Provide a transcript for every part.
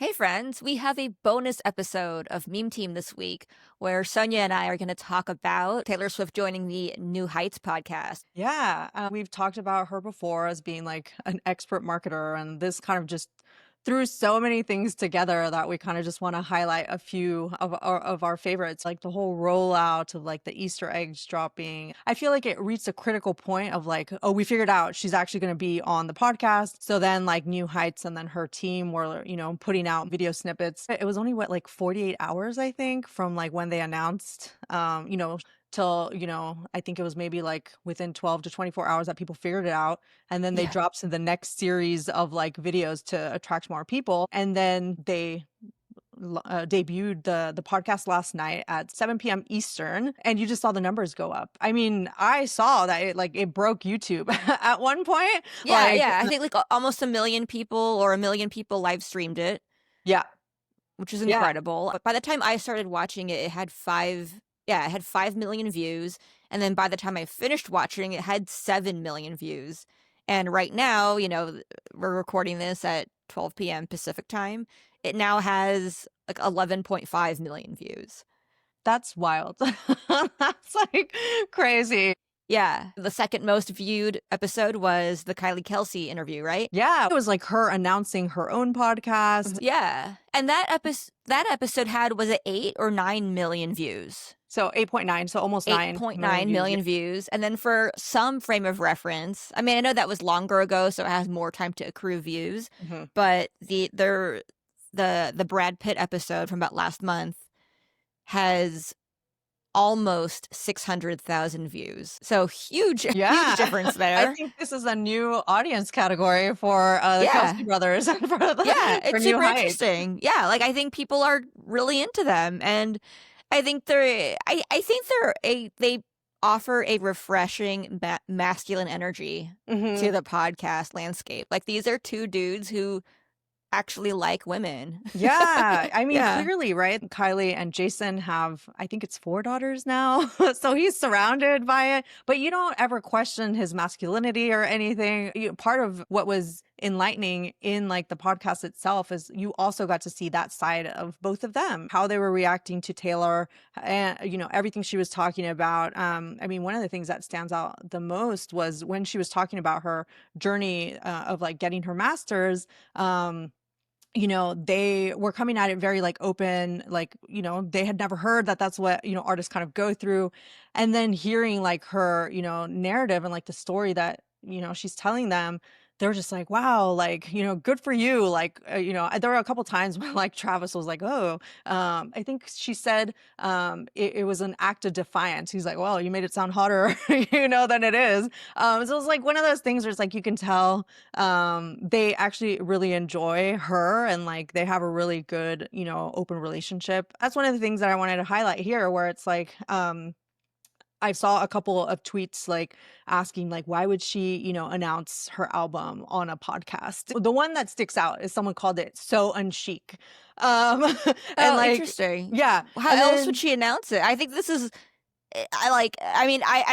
Hey friends, we have a bonus episode of Meme Team this week where Sonia and I are going to talk about Taylor Swift joining the New Heights podcast. Yeah, we've talked about her before as being like an expert marketer, and this kind of just threw so many things together that we kind of just want to highlight a few of our favorites, like the whole rollout of like the Easter eggs dropping. I feel like it reached a critical point of like, oh, we figured out she's actually going to be on the podcast. So then like New Heights and then her team were, putting out video snippets. It was only what, like 48 hours, I think, from like when they announced, till I think it was maybe like within 12 to 24 hours that people figured it out, and then they Yeah. dropped the next series of like videos to attract more people, and then they debuted the podcast last night at 7 p.m. Eastern, and you just saw the numbers go up. I mean, I saw that it broke YouTube at one point. Yeah, Like, yeah. I think like almost a million people or a million people live streamed it, yeah, which is yeah. incredible. But by the time I started watching it, it had 5 million views. And then by the time I finished watching, it had 7 million views. And right now, we're recording this at 12 p.m. Pacific time. It now has like 11.5 million views. That's wild. That's like crazy. Yeah. The second most viewed episode was the Kylie Kelsey interview, right? Yeah, it was like her announcing her own podcast. Yeah. And that episode was it 8 or 9 million views? So 8.9, so almost 9 8.9 million views. million views. And then for some frame of reference, I mean, I know that was longer ago, so it has more time to accrue views, but the Brad Pitt episode from about last month has almost 600,000 views. So huge, Yeah. huge difference I there. think this is a new audience category for the Yeah. Kelsey brothers and for Yeah, for it's New super Heights. interesting. Yeah, like I think people are really into them, and I think they offer a refreshing masculine energy to the podcast landscape. Like these are two dudes who actually like women. Yeah, I mean, Yeah. clearly, right? Kylie and Jason have, I think it's 4 daughters now. So he's surrounded by it, but you don't ever question his masculinity or anything. Part of what was enlightening in like the podcast itself is you also got to see that side of both of them, how they were reacting to Taylor and, everything she was talking about. I mean, one of the things that stands out the most was when she was talking about her journey of like getting her master's. They were coming at it very like open, like, they had never heard that that's what, artists kind of go through. And then hearing like her, narrative and like the story that, she's telling them, they're just like, wow, like, good for you. Like, there were a couple times when like Travis was like, oh, I think she said it was an act of defiance. He's like, well, you made it sound hotter, than it is. So it's like one of those things where it's like you can tell they actually really enjoy her, and like they have a really good, open relationship. That's one of the things that I wanted to highlight here, where it's like I saw a couple of tweets like asking like why would she, announce her album on a podcast. The one that sticks out is someone called it so unchic. And Oh, like, interesting. yeah. How And else then would she announce it? I think this is I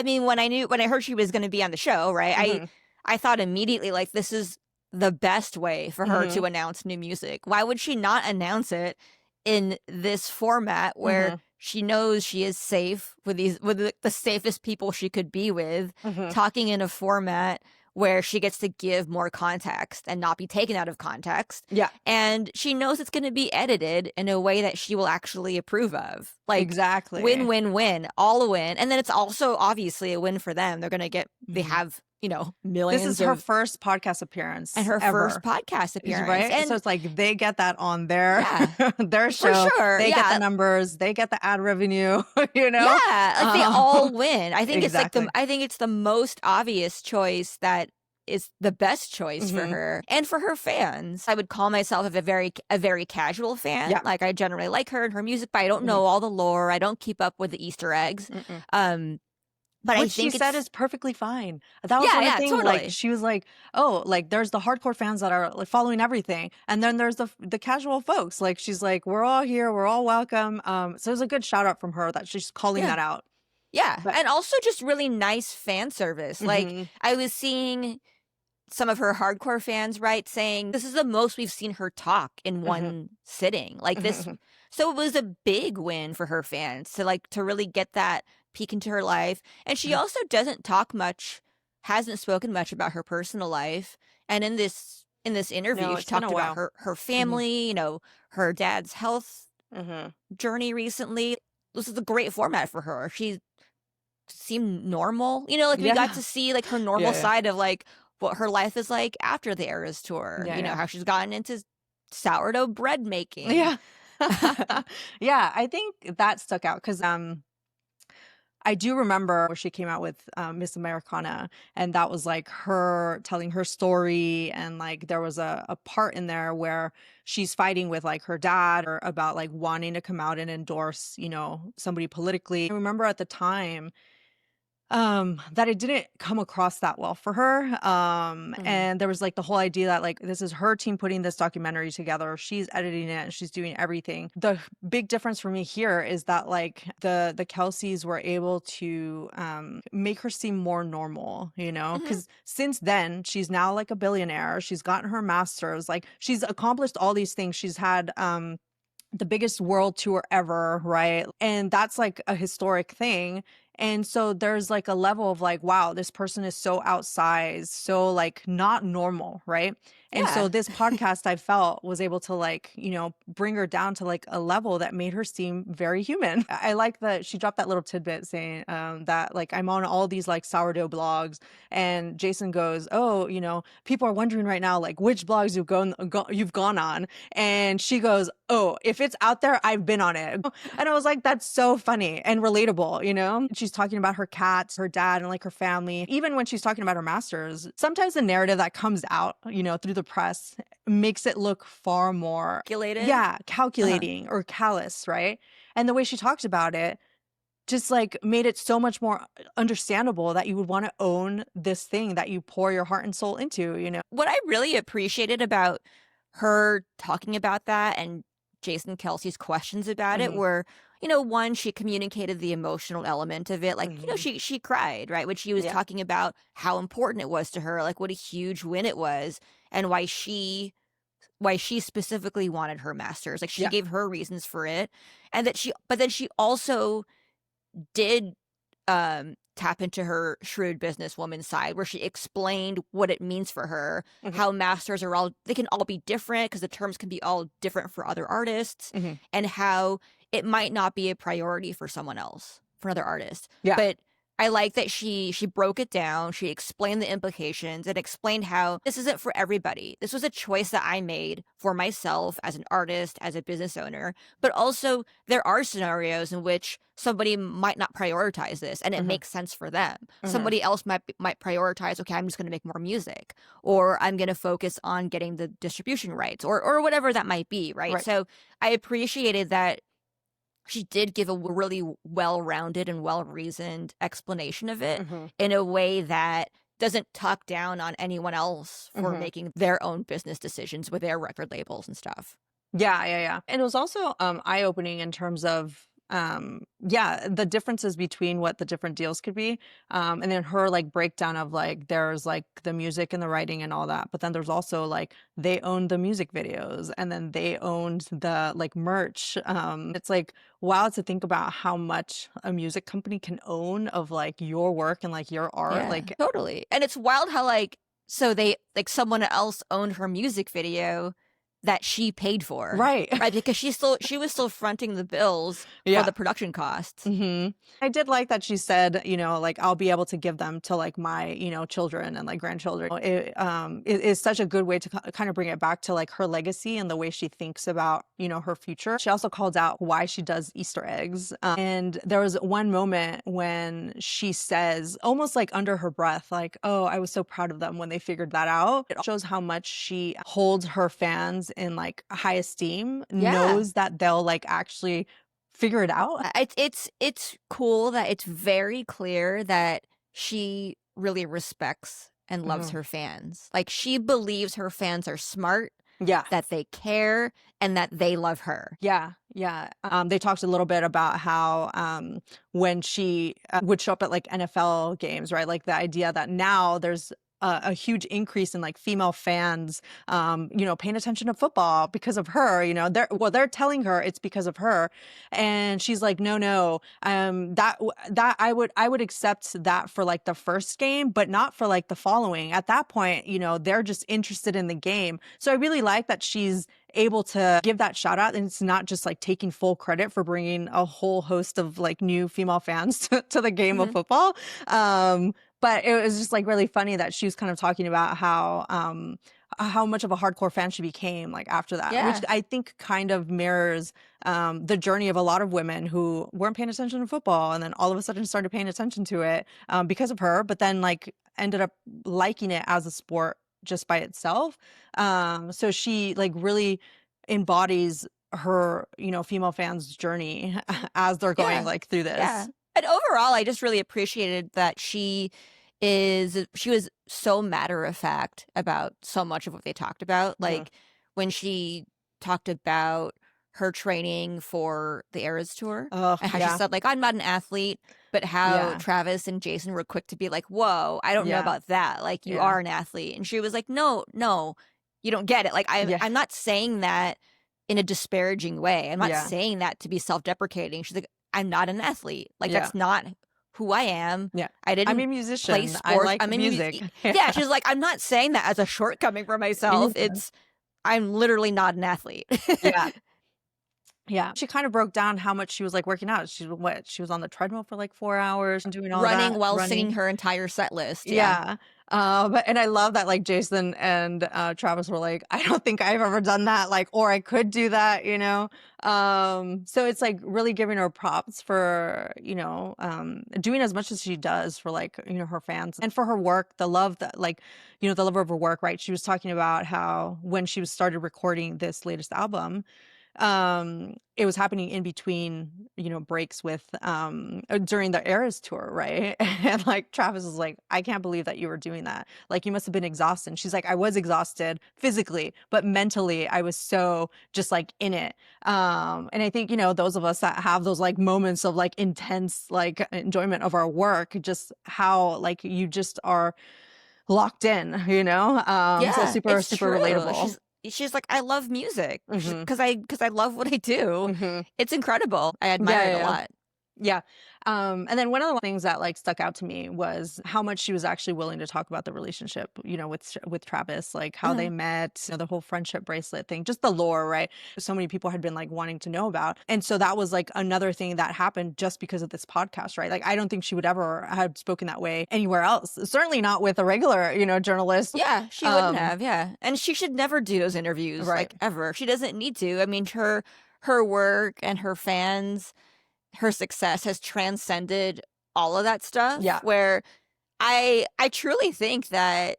mean when I heard she was going to be on the show, right? Mhm, I thought immediately like this is the best way for her mhm, to announce new music. Why would she not announce it in this format where mhm, she knows she is safe with the safest people she could be with, mhm. talking in a format where she gets to give more context and not be taken out of context. Yeah, And she knows it's going to be edited in a way that she will actually approve of. Like win, exactly. win, win, all a win. And then it's also obviously a win for them. They Mhm. have, This is millions her of, first podcast and appearance her first ever. podcast appearance. Right? So And it's like they get that on their yeah, their for show. sure. They get the Yeah. numbers, they get the ad revenue, Yeah. Like they all win. I think it's Exactly. I think it's the most obvious choice that is the best choice for Mhm. her and for her fans. I would call myself a very casual fan. Yeah. Like I generally like her and her music, but I don't Mhm. know all the lore. I don't keep up with the Easter eggs. Mm-mm. Um, but I Which she think said it's is perfectly fine. That was yeah, one of yeah, the things, like, totally. she was like, "Oh, like, there's the hardcore fans that are, like, following everything, and then there's the casual folks." Like, she's like, "We're all here, we're all welcome." So it was a good shout out from her that she's calling Yeah. that out. Yeah. But And also just really nice fan service. Like mhm. I was seeing some of her hardcore fans, right, saying this is the most we've seen her talk in Mhm. one sitting. Like this, Mhm. so it was a big win for her fans to like to really get that peek into her life. And she also doesn't talk much, hasn't spoken much about her personal life. And in this interview, No, she it's been a talked about while. her Mhm. family, her dad's health Mhm. journey recently. This is a great format for her. She seemed normal. Like we got Yeah. to see like her normal Yeah, yeah. side of like what her life is like after the Eras tour. Yeah, yeah. How she's gotten into sourdough bread making. Yeah. Yeah, I think that stuck out 'cause, I do remember where she came out with, Miss Americana, and that was, like, her telling her story, and, like, there was a part in there where she's fighting with, like, her dad or about, like, wanting to come out and endorse, somebody politically. I remember at the time that it didn't come across that well for her. Mhm. And there was like the whole idea that like this is her team putting this documentary together. She's editing it and she's doing everything. The big difference for me here is that like the Kelseys were able to make her seem more normal, Mhm. because since then she's now like a billionaire. She's gotten her master's, like she's accomplished all these things. She's had the biggest world tour ever, right? And that's like a historic thing. And so there's like a level of like, wow, this person is so outsized, so like not normal, right? And so Yeah. this podcast I felt was able to like, bring her down to like a level that made her seem very human. I like that she dropped that little tidbit saying that like I'm on all these like sourdough blogs, and Jason goes, oh, people are wondering right now like which blogs you've gone on, and she goes, oh, if it's out there, I've been on it. And I was like, that's so funny and relatable, She's talking about her cats, her dad, and like her family. Even when she's talking about her masters, sometimes the narrative that comes out, through the press makes it look far more, Calculated. yeah, Uh-huh. calculating or callous, right? And the way she talked about it just like made it so much more understandable that you would want to own this thing that you pour your heart and soul into. What I really appreciated about her talking about that and Jason Kelsey's questions about it Hmm. were, one, she communicated the emotional element of it. Like, Hmm. she cried, right? When she was Yeah. talking about how important it was to her, like what a huge win it was, and why she specifically wanted her masters. Like she Yeah. gave her reasons for it. And but then she also did tap into her shrewd businesswoman side where she explained what it means for her, Hmm. how masters are all they can all be different because the terms can be all different for other artists, Hmm. and how it might not be a priority for someone else, for another artist. Yeah. But I like that she broke it down, she explained the implications and explained how this isn't for everybody. This was a choice that I made for myself as an artist, as a business owner, but also there are scenarios in which somebody might not prioritize this and it Hmm. makes sense for them. Hmm. Somebody else might prioritize, okay, I'm just going to make more music, or I'm going to focus on getting the distribution rights, or whatever that might be, right? Right. So I appreciated that she did give a really well-rounded and well-reasoned explanation of it Hmm. in a way that doesn't talk down on anyone else for Hmm. making their own business decisions with their record labels and stuff. Yeah, yeah, yeah. And it was also eye-opening in terms of yeah, the differences between what the different deals could be. And then her like breakdown of like there's like the music and the writing and all that, but then there's also like they owned the music videos and then they owned the like merch. It's like wow to think about how much a music company can own of like your work and like your art. Yeah, Like totally. And it's wild how so they like someone else owned her music video that she paid for, right. right? Because she was still fronting the bills for Yeah. the production costs. I did like that she said, like I'll be able to give them to like my, children and like grandchildren. It is such a good way to kind of bring it back to like her legacy and the way she thinks about, her future. She also called out why she does Easter eggs. And there was one moment when she says, almost like under her breath, like, oh, I was so proud of them when they figured that out. It shows how much she holds her fans in like high esteem, Yeah. knows that they'll like actually figure it out. It's cool that it's very clear that she really respects and loves Mhm. her fans. Like she believes her fans are smart, Yeah. that they care, and that they love her. Yeah, yeah. They talked a little bit about how when she would show up at like NFL games, right? Like the idea that now there's a huge increase in like female fans, paying attention to football because of her. They're telling her it's because of her, and she's like, no, no, that I would accept that for like the first game, but not for like the following. At that point, they're just interested in the game. So I really like that she's able to give that shout out, and it's not just like taking full credit for bringing a whole host of like new female fans to the game of Hmm. football. But it was just like really funny that she was kind of talking about how much of a hardcore fan she became like after that, which Yeah. I think kind of mirrors the journey of a lot of women who weren't paying attention to football and then all of a sudden started paying attention to it because of her, but then like ended up liking it as a sport just by itself. So she like really embodies her, female fans' journey as they're going Yeah. like through Yeah. this. And overall, I just really appreciated that she was so matter of fact about so much of what they talked about. Mhm. Like when she talked about her training for the Eras tour Oh, and how she yeah. said, like, I'm not an athlete, but how Yeah. Travis and Jason were quick to be like, whoa, I don't know Yeah. about that. Like, you Yeah. are an athlete. And she was like, no, no, you don't get it. Like, Yeah. I'm not saying that in a disparaging way. I'm not Yeah. saying that to be self-deprecating. She's like, I'm not an athlete. Like, Yeah. that's not who I am. Yeah. I I'm a didn't play musician. I sports. like I'm in music. Yeah. yeah, she's like, I'm not saying that as a shortcoming for myself. Yeah. I'm literally not an athlete. Yeah. Yeah. She kind of broke down how much she was like working out. She was on the treadmill for like 4 hours and doing all Running that, while running. singing her entire set list. Yeah. Yeah. And I love that like Jason and Travis were like, I don't think I've ever done that, like, or I could do that. So it's like really giving her props for, doing as much as she does for like, her fans and for her work, the love that like, the love of her work, right? She was talking about how when she was started recording this latest album, it was happening in between breaks with during the Eras tour, right? And like Travis was like, I can't believe that you were doing that, like you must have been exhausted. And she's like, I was exhausted physically, but mentally I was so just like in it. And I think those of us that have those like moments of like intense like enjoyment of our work, just how like you just are locked in, so Yeah, super it's super true. relatable. She's like, I love music Hmm. because I love what I do. Hmm. It's incredible. I Yeah, admire it yeah, a yeah. lot. Yeah. And then one of the things that like stuck out to me was how much she was actually willing to talk about the relationship, with Travis, like how they Mhm. met, the whole friendship bracelet thing, just the lore, right? So many people had been like wanting to know about. And so that was like another thing that happened just because of this podcast, right? Like I don't think she would ever have spoken that way anywhere else. Certainly not with a regular, journalist. Yeah, she wouldn't Um, have. Yeah, and she should never do those interviews right. like ever. She doesn't need to. I mean, her work and her fans, her success has transcended all of that stuff. Yeah. Where I truly think that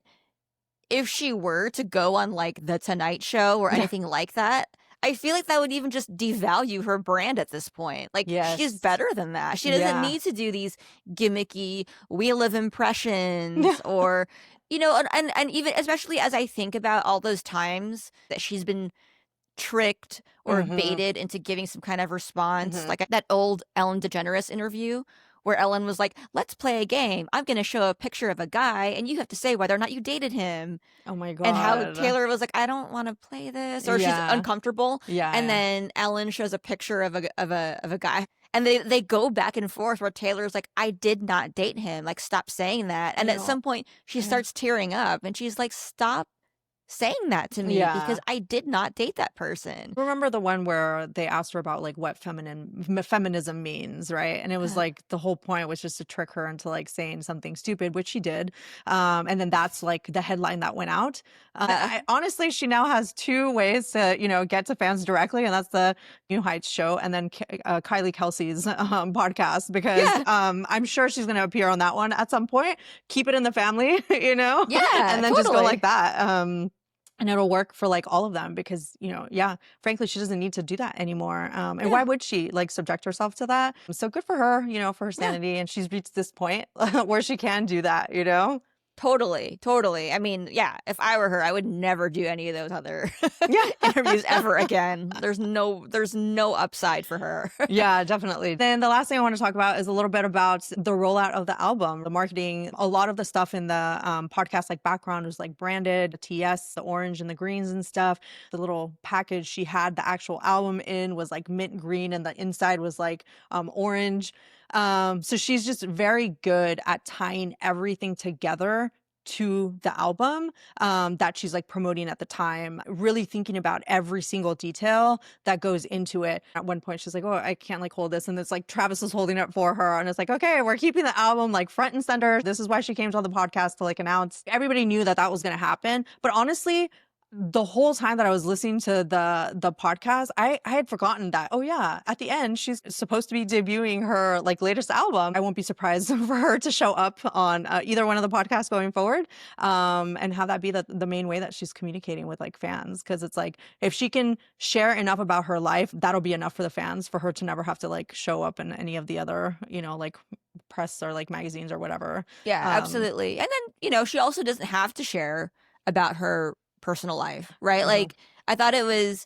if she were to go on like the Tonight Show or Yeah. anything like that, I feel like that would even just devalue her brand at this point. Like she's Yes. better than that. She doesn't Yeah. need to do these gimmicky wheel of Yeah. impressions or and even especially as I think about all those times that she's been tricked or Hmm. baited into giving some kind of response, Hmm. like that old Ellen DeGeneres interview where Ellen was like, "Let's play a game. I'm going to show a picture of a guy and you have to say whether or not you dated him." Oh my And how God. Taylor was like, "I don't wanna play this," or she's Yeah. uncomfortable, Yeah. and Yeah. then Ellen shows a picture of a guy, and they go back and forth where Taylor's like, "I did not date him, like, stop saying that," and at some point, she Yeah. starts tearing up, and she's like, "Stop saying that to me because Yeah. I did not date that person." Remember the one where they asked her about like what feminism means, right? And it was like the whole point was just to trick her into like saying something stupid, which she did. And then that's like the headline that went out. Honestly, she now has two ways to get to fans directly, and that's the New Heights show and then Kylie Kelsey's podcast because Yeah, I'm sure she's going to appear on that one at some point. Keep it in the family, yeah, and then just go like totally. that. And it'll work for like all of them because, yeah, frankly, she doesn't need to do that anymore. And Yeah, why would she like subject herself to that? So good for her, for her yeah. sanity. And she's reached this point where she can do that. Totally, totally. I mean, yeah, if I were her, I would never do any of those other Yeah. interviews ever again. There's no upside for her. Yeah, definitely. Then the last thing I want to talk about is a little bit about the rollout of the album, the marketing. A lot of the stuff in the podcast, like background, was like branded, the TS, the orange and the greens and stuff. The little package she had the actual album in was like mint green, and the inside was like orange. So she's just very good at tying everything together to the album that she's like promoting at the time, really thinking about every single detail that goes into it. At one point, she's like, "Oh, I can't like hold this," and it's like Travis is holding it for her, and it's like, "Okay, we're keeping the album like front and center." This is why she came on the podcast to like announce. Everybody knew that that was going to happen, but honestly, the whole time that I was listening to the podcast, I had forgotten that, oh yeah, at the end she's supposed to be debuting her like latest album. I won't be surprised for her to show up on either one of the podcasts going forward, and have that be the main way that she's communicating with like fans, because it's like if she can share enough about her life, that'll be enough for the fans for her to never have to like show up in any of the other, like press or like magazines or whatever. Yeah, um absolutely. And then, she also doesn't have to share about her personal life, right? mhm, Like, I thought it was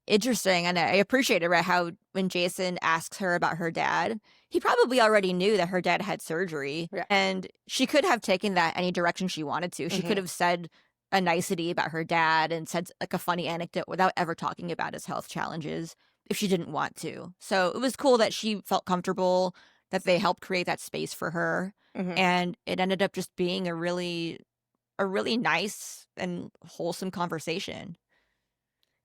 interesting, and I appreciated, right, how when Jason asks her about her dad, he probably already knew that her dad had surgery, yeah. and she could have taken that any direction she wanted to. She could Mhm. have said a nicety about her dad and said like a funny anecdote without ever talking about his health challenges if she didn't want to. So it was cool that she felt comfortable, that they helped create that space for her, Mhm. and it ended up just being a really nice and wholesome conversation.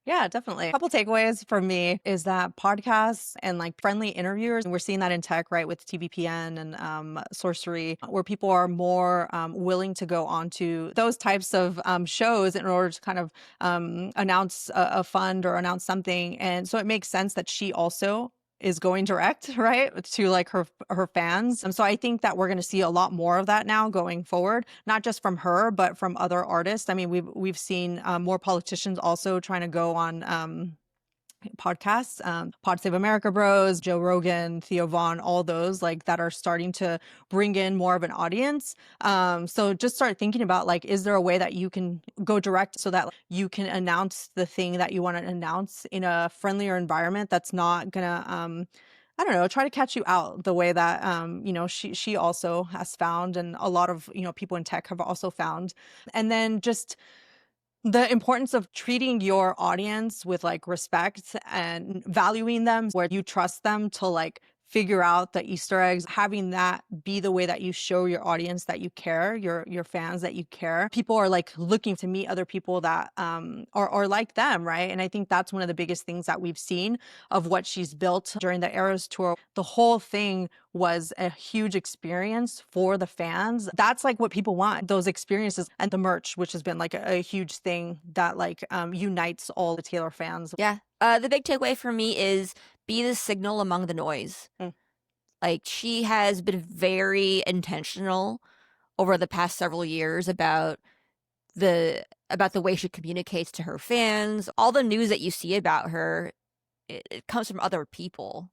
Yeah, definitely. A couple takeaways for me is that podcasts and like friendly interviewers, and we're seeing that in tech, right, with TVPN and Sorcery, where people are more willing to go onto those types of shows in order to kind of announce a fund or announce something. And so it makes sense that she also is going direct, right, to like her fans. And so I think that we're going to see a lot more of that now going forward, not just from her, but from other artists. I mean, we've seen more politicians also trying to go on podcasts, Pod Save America Bros, Joe Rogan, Theo Vaughn, all those like that are starting to bring in more of an audience. So just start thinking about like, is there a way that you can go direct so that you can announce the thing that you want to announce in a friendlier environment that's not gonna I don't know, try to catch you out the way that she also has found, and a lot of people in tech have also found. And then just the importance of treating your audience with like respect and valuing them where you trust them to like figure out the Easter eggs, having that be the way that you show your audience that you care, your fans that you care. People are like looking to meet other people that are like them, right? And I think that's one of the biggest things that we've seen of what she's built during the Eras tour. The whole thing was a huge experience for the fans. That's like what people want, those experiences, and the merch, which has been like a huge thing that like unites all the Taylor fans. Yeah. The big takeaway for me is be the signal among the noise. Mm, Like, she has been very intentional over the past several years about the way she communicates to her fans. All the news that you see about her, it comes from other people,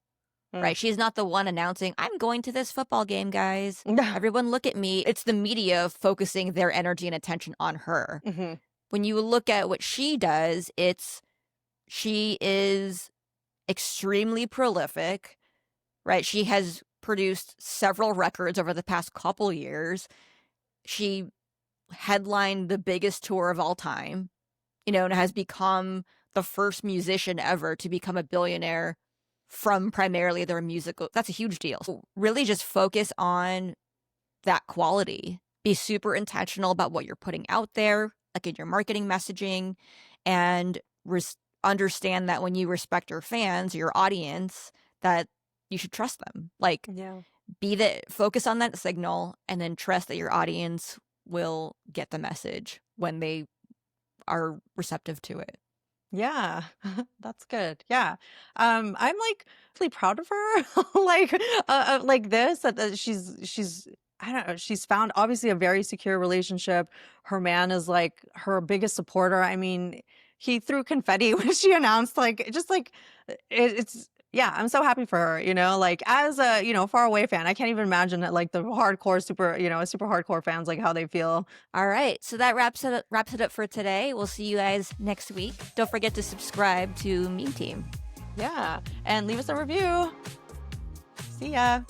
mm. right? She's not the one announcing, "I'm going to this football game, guys. Yeah. Everyone look at me." It's the media focusing their energy and attention on her. Hmm. When you look at what she does, she is extremely prolific, right? She has produced several records over the past couple years. She headlined the biggest tour of all time, and has become the first musician ever to become a billionaire from primarily their musical. That's a huge deal. So really just focus on that quality. Be super intentional about what you're putting out there, like in your marketing messaging, and understand that when you respect your fans, your audience, that you should trust them. Like, Yeah. focus on that signal and then trust that your audience will get the message when they are receptive to it. Yeah, that's good. Yeah. I'm like really proud of her. Like like this that she's I don't know, she's found obviously a very secure relationship. Her man is like her biggest supporter. I mean, he threw confetti when she announced like just like it's Yeah, I'm so happy for her, like, as a, far away fan, I can't even imagine that, like, the hardcore super hardcore fans, like, how they feel. All right, so that wraps it up for today. We'll see you guys next week. Don't forget to subscribe to Meme Team. Yeah, and leave us a review. See ya.